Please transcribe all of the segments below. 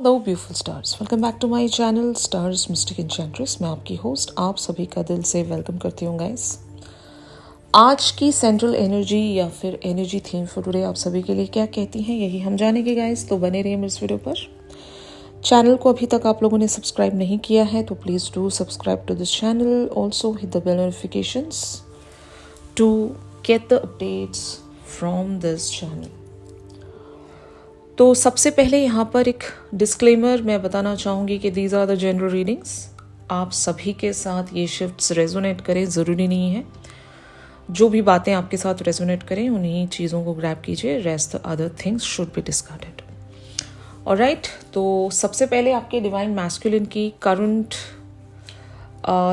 Hello beautiful stars, welcome back to my channel stars mystic enchantress. मैं आपकी host आप सभी का दिल से वेलकम करती हूँ गाइस। आज की सेंट्रल एनर्जी या फिर एनर्जी थीम फॉर टुडे आप सभी के लिए क्या कहती हैं, यही हम जानेंगे गाइस। तो बने रहिए मेरे इस वीडियो पर। चैनल को अभी तक आप लोगों ने सब्सक्राइब नहीं किया है तो please do subscribe to this channel. Also hit the bell notifications to get the updates from this channel. तो सबसे पहले यहाँ पर एक डिस्क्लेमर मैं बताना चाहूँगी कि these are the general readings. आप सभी के साथ ये शिफ्ट्स रेजोनेट करें ज़रूरी नहीं है। जो भी बातें आपके साथ रेजोनेट करें उन्हीं चीज़ों को ग्रैब कीजिए, rest the other things should be discarded. Alright, तो सबसे पहले आपके डिवाइन मैस्कुलिन की करंट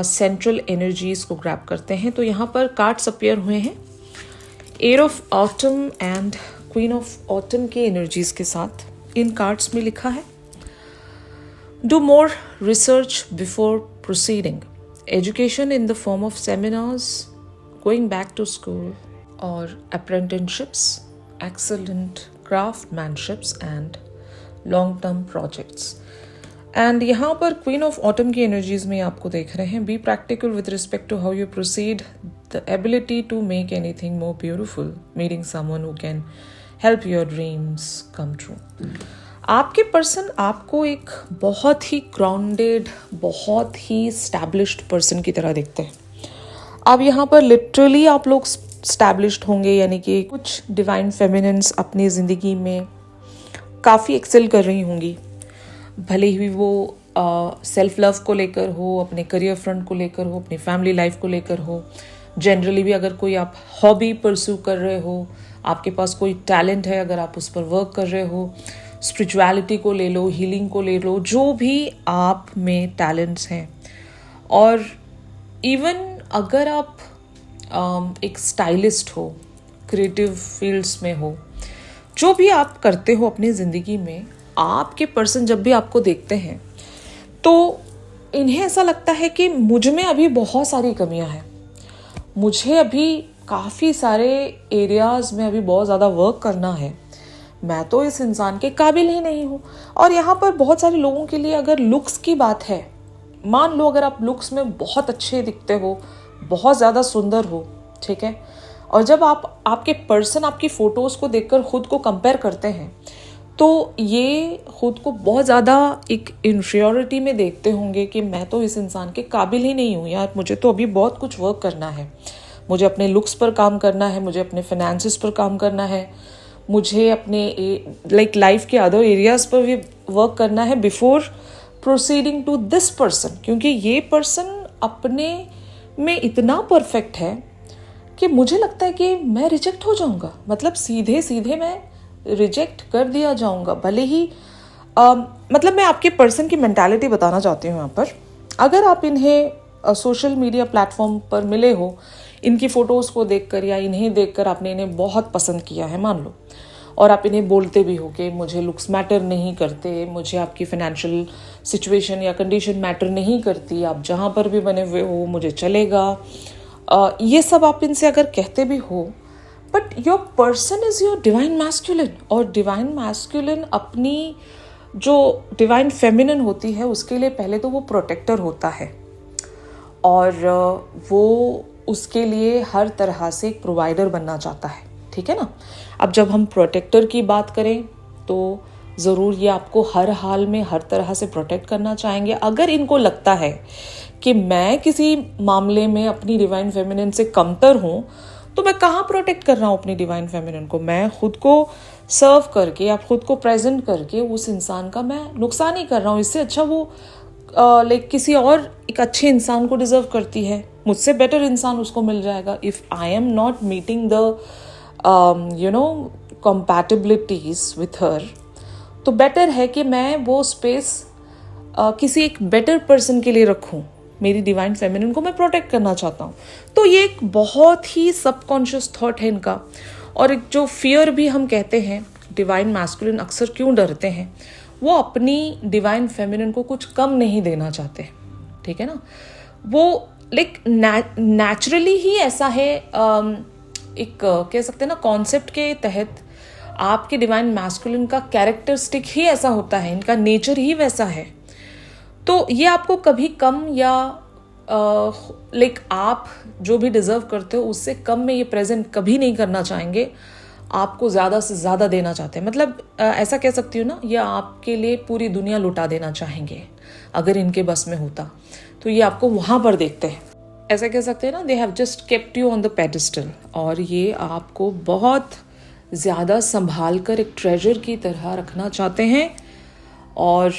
सेंट्रल एनर्जीज को ग्रैब करते हैं। तो यहाँ पर कार्ड्स अपीयर हुए हैं, heir of autumn and queen of autumn के एनर्जीज के साथ। इन कार्ड्स में लिखा है, do more research before proceeding, education in the form of seminars, going back to school और apprenticeships, excellent craftsmanships and long term projects. And यहाँ पर क्वीन ऑफ ऑटम की एनर्जीज में आपको देख रहे हैं, be practical with respect to how you proceed, the ability to make anything more beautiful, meeting someone who can help your dreams come true. आपके person आपको एक बहुत ही ग्राउंडेड, बहुत ही स्टैब्लिश्ड पर्सन की तरह दिखते हैं। अब यहाँ पर लिटरली आप लोग स्टैब्लिश्ड होंगे, यानी कि कुछ डिवाइन फेमिनिन्स अपनी ज़िंदगी में काफ़ी एक्सेल कर रही होंगी, भले ही वो सेल्फ लव को लेकर हो, अपने करियर फ्रंट को लेकर हो, अपनी फैमिली लाइफ को लेकर हो। जनरली भी अगर कोई आप हॉबी परस्यू कर रहे हो, आपके पास कोई टैलेंट है, अगर आप उस पर वर्क कर रहे हो, स्पिरिचुअलिटी को ले लो, हीलिंग को ले लो, जो भी आप में टैलेंट्स हैं, और इवन अगर आप एक स्टाइलिस्ट हो, क्रिएटिव फील्ड्स में हो, जो भी आप करते हो अपनी ज़िंदगी में, आपके पर्सन जब भी आपको देखते हैं तो इन्हें ऐसा लगता है कि मुझ में अभी बहुत सारी कमियां हैं, मुझे अभी काफ़ी सारे एरियाज़ में अभी बहुत ज़्यादा वर्क करना है, मैं तो इस इंसान के काबिल ही नहीं हूँ। और यहाँ पर बहुत सारे लोगों के लिए अगर लुक्स की बात है, मान लो अगर आप लुक्स में बहुत अच्छे दिखते हो, बहुत ज़्यादा सुंदर हो, ठीक है, और जब आप आपके पर्सन आपकी फ़ोटोज़ को देखकर खुद को कंपेयर करते हैं तो ये खुद को बहुत ज़्यादा एक इन्फीरियरिटी में देखते होंगे कि मैं तो इस इंसान के काबिल ही नहीं हूँ यार, मुझे तो अभी बहुत कुछ वर्क करना है, मुझे अपने लुक्स पर काम करना है, मुझे अपने फाइनेंसेस पर काम करना है, मुझे अपने लाइफ के अदर एरियाज़ पर भी वर्क करना है before proceeding to this person. क्योंकि ये पर्सन अपने में इतना परफेक्ट है कि मुझे लगता है कि मैं रिजेक्ट हो जाऊँगा, मतलब सीधे सीधे मैं रिजेक्ट कर दिया जाऊंगा। भले ही मतलब मैं आपके पर्सन की मेंटालिटी बताना चाहती हूँ यहाँ पर। अगर आप इन्हें सोशल मीडिया प्लेटफॉर्म पर मिले हो, इनकी फ़ोटोज़ को देखकर या इन्हें देखकर आपने इन्हें बहुत पसंद किया है मान लो, और आप इन्हें बोलते भी हो कि मुझे लुक्स मैटर नहीं करते, मुझे आपकी फाइनेंशियल सिचुएशन या कंडीशन मैटर नहीं करती, आप जहाँ पर भी बने हुए हो मुझे चलेगा, ये सब आप इनसे अगर कहते भी हो, but your person is your divine masculine. और डिवाइन मैस्कुलिन अपनी जो डिवाइन फेमिनिन होती है उसके लिए पहले तो वो प्रोटेक्टर होता है, और वो उसके लिए हर तरह से एक प्रोवाइडर बनना चाहता है, ठीक है ना। अब जब हम प्रोटेक्टर की बात करें तो ज़रूर ये आपको हर हाल में हर तरह से प्रोटेक्ट करना चाहेंगे। अगर इनको लगता है कि मैं किसी मामले में अपनी डिवाइन फेमिनिन से कमतर हूँ तो मैं कहाँ प्रोटेक्ट कर रहा हूँ अपनी डिवाइन फेमिनिन को, मैं खुद को सर्व करके या खुद को प्रेजेंट करके उस इंसान का मैं नुकसान ही कर रहा हूँ। इससे अच्छा वो किसी और एक अच्छे इंसान को डिजर्व करती है, मुझसे बेटर इंसान उसको मिल जाएगा। If I am not meeting the compatibilities with her, तो बेटर है कि मैं वो स्पेस किसी एक बेटर पर्सन के लिए रखूँ। मेरी डिवाइन फेमिनिन को मैं प्रोटेक्ट करना चाहता हूँ। तो ये एक बहुत ही सबकॉन्शियस थॉट है इनका। और एक जो फियर भी हम कहते हैं, डिवाइन मैस्कुलिन अक्सर क्यों डरते हैं, वो अपनी डिवाइन फेमिनिन को कुछ कम नहीं देना चाहते, ठीक है ना। वो नेचुरली ही ऐसा है, एक कह सकते हैं ना कॉन्सेप्ट के तहत आपके डिवाइन मैस्कुलिन का कैरेक्टरिस्टिक ही ऐसा होता है, इनका नेचर ही वैसा है। तो ये आपको कभी कम या लाइक आप जो भी डिजर्व करते हो उससे कम में ये प्रेजेंट कभी नहीं करना चाहेंगे, आपको ज़्यादा से ज़्यादा देना चाहते हैं। मतलब ऐसा कह सकती हूँ ना, ये आपके लिए पूरी दुनिया लुटा देना चाहेंगे अगर इनके बस में होता। तो ये आपको वहाँ पर देखते हैं, ऐसा कह सकते हैं ना, they have just kept you on the pedestal. और ये आपको बहुत ज़्यादा संभाल कर एक ट्रेजर की तरह रखना चाहते हैं और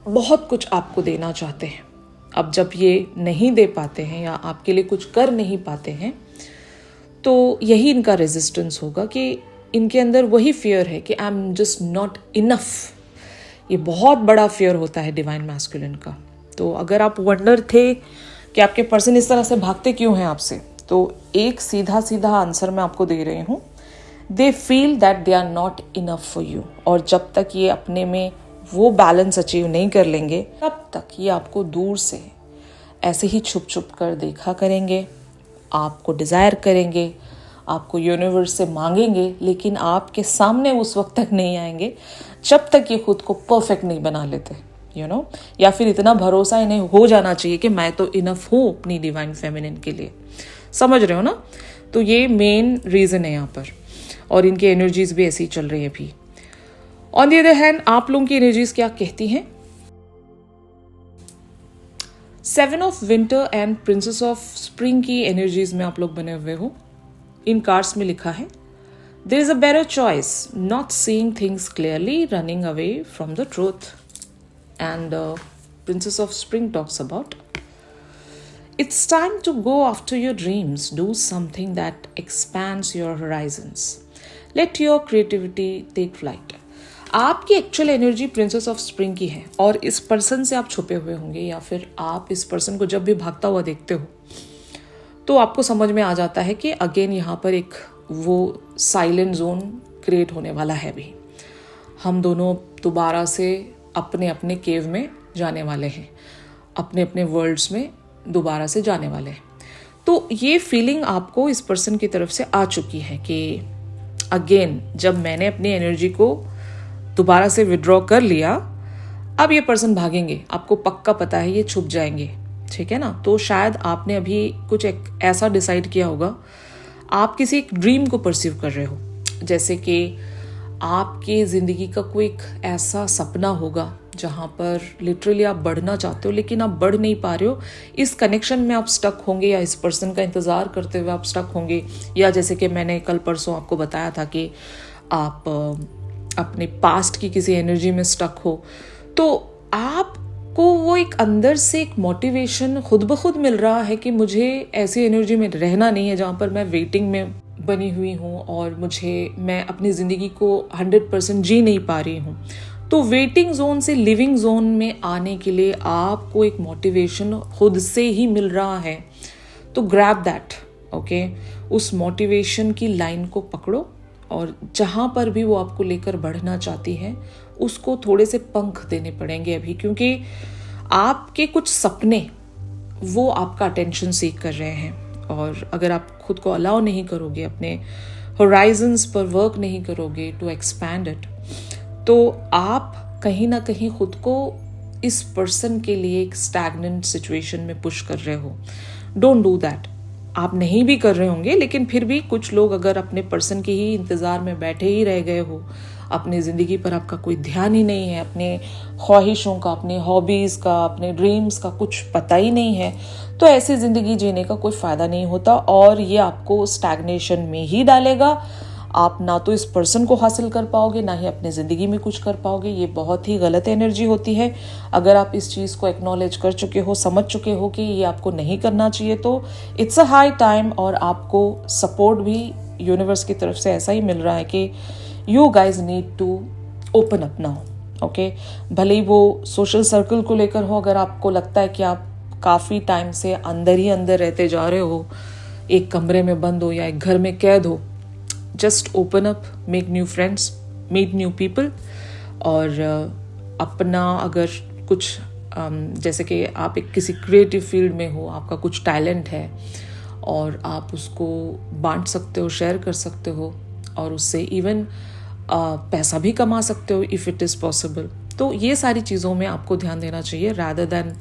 बहुत कुछ आपको देना चाहते हैं। अब जब ये नहीं दे पाते हैं या आपके लिए कुछ कर नहीं पाते हैं, तो यही इनका रेजिस्टेंस होगा कि इनके अंदर वही फियर है कि I am just not enough. ये बहुत बड़ा फियर होता है डिवाइन मैस्कुलिन का। तो अगर आप वंडर थे कि आपके पर्सन इस तरह से भागते क्यों हैं आपसे, तो एक सीधा सीधा आंसर मैं आपको दे रही हूँ, they feel that they are not enough for you. और जब तक ये अपने में वो बैलेंस अचीव नहीं कर लेंगे, तब तक ये आपको दूर से ऐसे ही छुप छुप कर देखा करेंगे, आपको डिज़ायर करेंगे, आपको यूनिवर्स से मांगेंगे, लेकिन आपके सामने उस वक्त तक नहीं आएंगे जब तक ये खुद को परफेक्ट नहीं बना लेते, यू नो, या फिर इतना भरोसा इन्हें हो जाना चाहिए कि मैं तो इनफ हूँ अपनी डिवाइन फेमिनिन के लिए। समझ रहे हो ना? तो ये मेन रीज़न है यहाँ पर, और इनकी एनर्जीज भी ऐसी चल रही है अभी। ऑन द अदर हैंड आप लोगों की एनर्जीज क्या कहती हैं? 7 of winter and princess of spring की एनर्जीज में आप लोग बने हुए हो। इन कार्ड्स में लिखा है, there is a better choice, not seeing things clearly, running away from the truth. And princess of spring talks about, it's time to go after your dreams, do something that expands your horizons, let your creativity take flight। आपकी actual energy princess of spring की है, और इस person से आप छुपे हुए होंगे, या फिर आप इस पर्सन को जब भी भागता हुआ देखते हो तो आपको समझ में आ जाता है कि अगेन यहाँ पर एक वो साइलेंट जोन क्रिएट होने वाला है। भी हम दोनों दोबारा से अपने अपने केव में जाने वाले हैं, अपने अपने वर्ल्ड्स में दोबारा से जाने वाले हैं। तो ये फीलिंग आपको इस पर्सन की तरफ से आ चुकी है कि अगेन जब मैंने अपनी एनर्जी को दोबारा से विड्रॉ कर लिया, अब ये पर्सन भागेंगे, आपको पक्का पता है ये छुप जाएंगे, ठीक है ना। तो शायद आपने अभी कुछ एक ऐसा डिसाइड किया होगा, आप किसी एक ड्रीम को परसीव कर रहे हो, जैसे कि आपकी ज़िंदगी का कोई एक ऐसा सपना होगा जहाँ पर लिटरली आप बढ़ना चाहते हो लेकिन आप बढ़ नहीं पा रहे हो। इस कनेक्शन में आप स्टक होंगे, या इस पर्सन का इंतज़ार करते हुए आप स्टक होंगे, या जैसे कि मैंने कल परसों आपको बताया था कि आप अपने पास्ट की किसी एनर्जी में स्टक हो। तो आपको वो एक अंदर से एक मोटिवेशन खुद ब खुद मिल रहा है कि मुझे ऐसी एनर्जी में रहना नहीं है जहाँ पर मैं वेटिंग में बनी हुई हूँ और मैं अपनी ज़िंदगी को 100% जी नहीं पा रही हूँ। तो वेटिंग जोन से लिविंग जोन में आने के लिए आपको एक मोटिवेशन खुद से ही मिल रहा है। तो ग्रैब दैट, ओके। उस मोटिवेशन की लाइन को पकड़ो, और जहाँ पर भी वो आपको लेकर बढ़ना चाहती है उसको थोड़े से पंख देने पड़ेंगे अभी, क्योंकि आपके कुछ सपने वो आपका अटेंशन सीक कर रहे हैं। और अगर आप खुद को अलाउ नहीं करोगे, अपने होराइजन्स पर वर्क नहीं करोगे टू एक्सपैंड इट, तो आप कहीं ना कहीं खुद को इस पर्सन के लिए एक स्टैग्नेंट सिचुएशन में पुश कर रहे हो। Don't do that. आप नहीं भी कर रहे होंगे, लेकिन फिर भी कुछ लोग अगर अपने पर्सन के ही इंतज़ार में बैठे ही रह गए हो, अपनी ज़िंदगी पर आपका कोई ध्यान ही नहीं है, अपने ख्वाहिशों का, अपने हॉबीज़ का, अपने ड्रीम्स का कुछ पता ही नहीं है, तो ऐसी ज़िंदगी जीने का कोई फ़ायदा नहीं होता, और ये आपको स्टैग्नेशन में ही डालेगा। आप ना तो इस पर्सन को हासिल कर पाओगे, ना ही अपनी ज़िंदगी में कुछ कर पाओगे। ये बहुत ही गलत एनर्जी होती है। अगर आप इस चीज़ को एक्नॉलेज कर चुके हो, समझ चुके हो कि ये आपको नहीं करना चाहिए, तो इट्स अ हाई टाइम। और आपको सपोर्ट भी यूनिवर्स की तरफ से ऐसा ही मिल रहा है कि you guys need to open up now, okay. भले ही वो सोशल सर्कल को लेकर हो, अगर आपको लगता है कि आप काफ़ी टाइम से अंदर ही अंदर रहते जा रहे हो, एक कमरे में बंद हो या एक घर में कैद हो, just open up, make new friends, meet new people. और अपना अगर कुछ जैसे कि आप एक किसी क्रिएटिव फील्ड में हो, आपका कुछ टैलेंट है और आप उसको बांट सकते हो, शेयर कर सकते हो, और उससे इवन पैसा भी कमा सकते हो इफ़ इट इज़ पॉसिबल। तो ये सारी चीज़ों में आपको ध्यान देना चाहिए rather than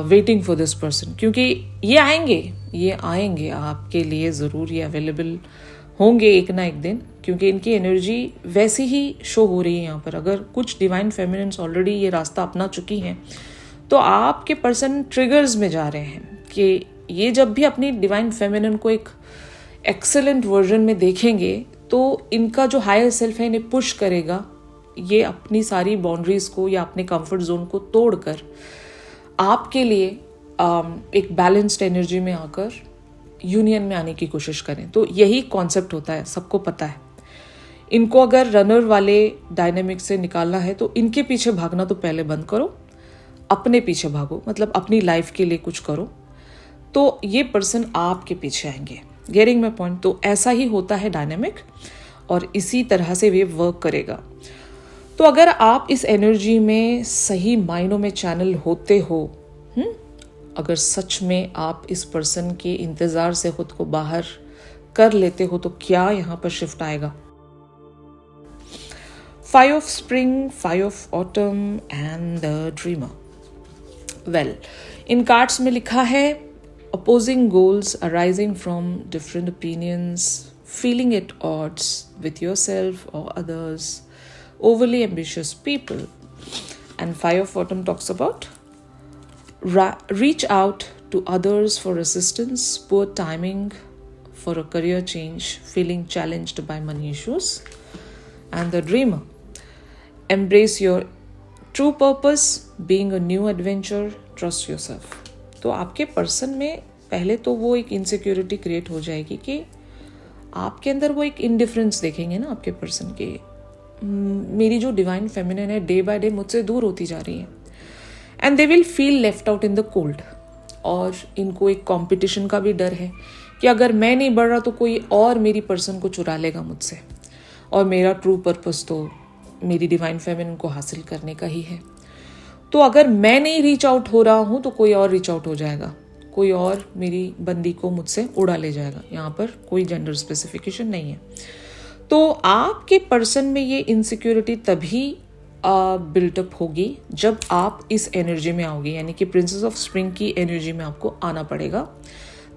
waiting for this person, क्योंकि ये आएंगे आपके लिए ज़रूर, ये अवेलेबल होंगे एक ना एक दिन, क्योंकि इनकी एनर्जी वैसी ही शो हो रही है यहाँ पर। अगर कुछ डिवाइन फेमिनिन्स ऑलरेडी ये रास्ता अपना चुकी हैं तो आपके पर्सन ट्रिगर्स में जा रहे हैं कि ये जब भी अपनी डिवाइन फेमिनिन को एक एक्सेलेंट वर्जन में देखेंगे तो इनका जो हायर सेल्फ है इन्हें पुश करेगा ये अपनी सारी बाउंड्रीज को या अपने कंफर्ट जोन को तोड़कर आपके लिए एक बैलेंस्ड एनर्जी में आकर यूनियन में आने की कोशिश करें। तो यही कॉन्सेप्ट होता है, सबको पता है। इनको अगर रनर वाले डायनेमिक से निकालना है तो इनके पीछे भागना तो पहले बंद करो, अपने पीछे भागो, मतलब अपनी लाइफ के लिए कुछ करो, तो ये पर्सन आपके पीछे आएंगे। Getting my point? तो ऐसा ही होता है डायनेमिक, और इसी तरह से वे वर्क करेगा। तो अगर आप इस एनर्जी में सही मायनों में चैनल होते हो, अगर सच में आप इस पर्सन के इंतजार से खुद को बाहर कर लेते हो, तो क्या यहाँ पर शिफ्ट आएगा? 5 of Spring, 5 of Autumn and the Dreamer. Well, in cards में लिखा है opposing goals arising from different opinions, feeling at odds with yourself or others, overly ambitious people. And 5 of Autumn talks about reach out to others for assistance, poor timing for a career change, feeling challenged by money issues. And the Dreamer, embrace your true purpose, being a new adventure, trust yourself. तो आपके person में पहले तो वो एक insecurity create हो जाएगी कि आपके अंदर वो एक इनडिफरेंस देखेंगे ना आपके पर्सन के, मेरी जो डिवाइन फेमिनिन है डे बाय डे मुझसे दूर होती जा रही है, and they will feel left out in the cold. और इनको एक कंपटीशन का भी डर है कि अगर मैं नहीं बढ़ रहा तो कोई और मेरी पर्सन को चुरा लेगा मुझसे, और मेरा ट्रू पर्पस तो मेरी डिवाइन फेमिनिन को हासिल करने का ही है। तो अगर मैं नहीं रीच आउट हो रहा हूँ तो कोई और रीच आउट हो जाएगा, कोई और मेरी बंदी को मुझसे उड़ा ले जाएगा। यहाँ पर कोई जेंडर स्पेसिफिकेशन नहीं है। तो आपके पर्सन में ये इनसिक्योरिटी तभी बिल्टअप होगी जब आप इस एनर्जी में आओगे, यानी कि प्रिंसेस ऑफ स्प्रिंग की एनर्जी में आपको आना पड़ेगा,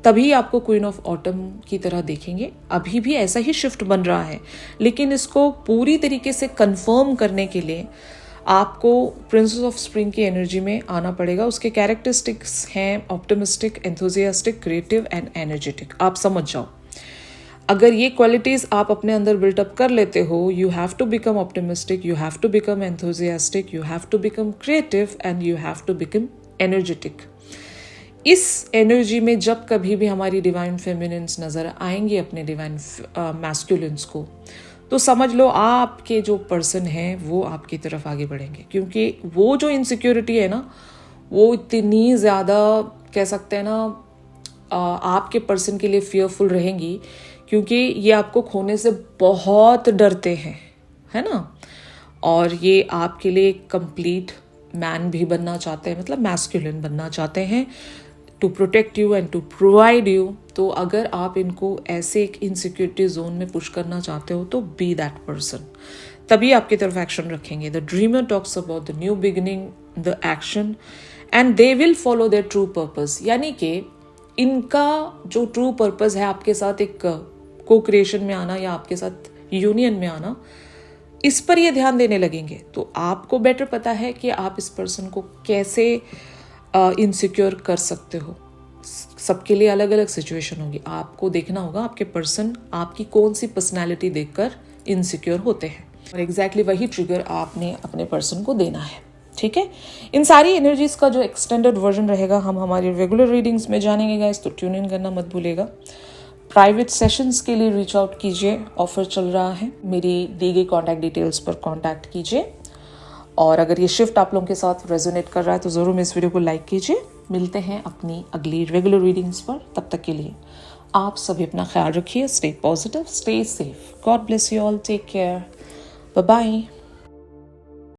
तभी आपको क्वीन ऑफ ऑटम की तरह देखेंगे। अभी भी ऐसा ही शिफ्ट बन रहा है, लेकिन इसको पूरी तरीके से कंफर्म करने के लिए आपको प्रिंसेस ऑफ स्प्रिंग की एनर्जी में आना पड़ेगा। उसके कैरेक्टरिस्टिक्स हैं optimistic, enthusiastic, creative and energetic. आप समझ जाओ, अगर ये क्वालिटीज आप अपने अंदर बिल्टअप कर लेते हो, you have to become optimistic, you have to become enthusiastic, you have to become creative and you have to become energetic. इस एनर्जी में जब कभी भी हमारी डिवाइन फेमिनिन्स नजर आएंगे अपने डिवाइन मैस्कुलिन्स को, तो समझ लो आपके जो पर्सन हैं वो आपकी तरफ आगे बढ़ेंगे, क्योंकि वो जो इनसिक्योरिटी है ना, वो इतनी ज़्यादा कह सकते हैं ना आपके पर्सन के लिए फियरफुल रहेंगी, क्योंकि ये आपको खोने से बहुत डरते हैं, है ना। और ये आपके लिए कंप्लीट मैन भी बनना चाहते हैं, मतलब मैस्कुलिन बनना चाहते हैं, to protect you and to provide you. तो अगर आप इनको ऐसे एक इनसिक्योरिटी जोन में पुश करना चाहते हो तो बी दैट पर्सन, तभी आपकी तरफ एक्शन रखेंगे। The dreamer talks about the new beginning, the action, and they will follow their true purpose. यानी कि इनका जो ट्रू पर्पस है आपके साथ एक को क्रिएशन में आना या आपके साथ यूनियन में आना, इस पर ये ध्यान देने लगेंगे। तो आपको बेटर पता है कि आप इस पर्सन को कैसे इनसिक्योर कर सकते हो। सबके लिए अलग अलग सिचुएशन होगी, आपको देखना होगा आपके पर्सन आपकी कौन सी पर्सनैलिटी देखकर इनसिक्योर होते हैं, और एग्जैक्टली वही ट्रिगर आपने अपने पर्सन को देना है। ठीक है, इन सारी एनर्जीज का जो एक्सटेंडेड वर्जन रहेगा हम हमारी रेगुलर रीडिंग्स में जानेंगे गाइस, तो ट्यून इन करना मत भूलिएगा। प्राइवेट सेशंस के लिए रीच आउट कीजिए, ऑफर चल रहा है, मेरी दी गई कॉन्टैक्ट डिटेल्स पर कॉन्टैक्ट कीजिए। और अगर ये शिफ्ट आप लोगों के साथ रेजोनेट कर रहा है तो ज़रूर मेरे इस वीडियो को लाइक कीजिए। मिलते हैं अपनी अगली रेगुलर रीडिंग्स पर, तब तक के लिए आप सभी अपना ख्याल रखिए, stay positive, stay safe, God bless you all, take care, bye bye.